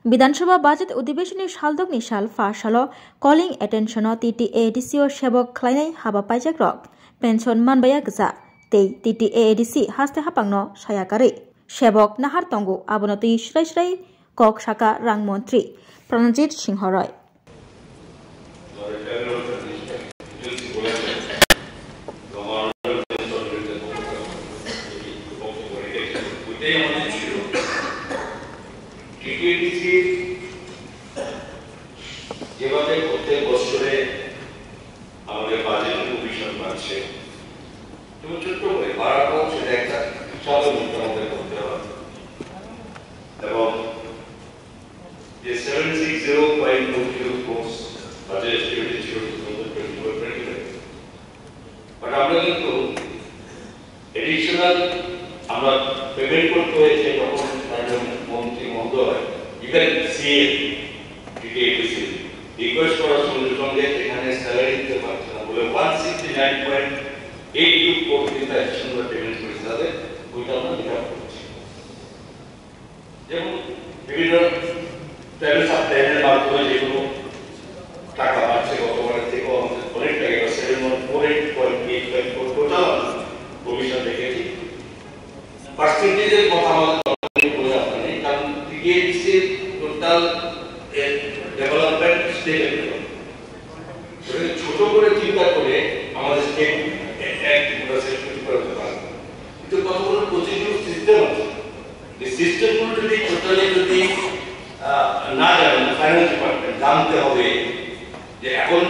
বিধানসভা বাজেট अधिवेशननि सालदकनि साल फार्स्ट सालो कलिं एटेनशनो TTADCO सेबक खालायनाय हाबाफारिजों पेन्सन मानबाया गजा तै TTADC हास्ते हापांनो सायाकारि सेबक नाहार तंगो आबनो तै श्राय कक साका रां मन्त्री प्रणजित सिंह रॉय যেভাবে প্রত্যেক বছরে আমাদের বাজেট কমিশন বাড়ছে তুমি ছোট্ট করে বাড়াটাও সেটা একটা স্বাভাবিক আমাদের করতে হবে এবং যে 760.2 কোর্স বাজেট স্টেবিলিটি ছিল 2024 বাট আমরা কিন্তু এডিশনাল আমরা পেমেন্ট করতে হয়েছে তখন মন্ত্রী মহোদয় ইভেন সিএ TTADC রিকোয়েস্ট করার সঙ্গে সঙ্গে এখানে স্যালারি দিতে পারছে না বলে 169.82 কোটি টাকা এডিশনাল পেমেন্ট করেছে তাদের ওইটা আমরা রিটার্ন করছি যেমন বিভিন্ন ট্রাভেল সাপ্লাইয়ের মাধ্যমে যেগুলো টাকা পাচ্ছে গতবারের থেকে আমাদের অনেক টাকা 748.85 টোটাল কমিশন দেখেছি পার্সেন্টেজের কথা আমাদের বলে আপনার নেই কারণ TTADC টোটাল ডেভেলপমেন্ট স্টেট ছোট করে চিন্তা করে আমাদের স্টেট করতে পারে কিন্তু কতগুলো প্রসিডিউর সিস্টেম আছে এই সিস্টেমগুলো যদি টোটালি যদি না জানেন ফাইন্যান্স ডিপার্টমেন্ট জানতে হবে যে এখন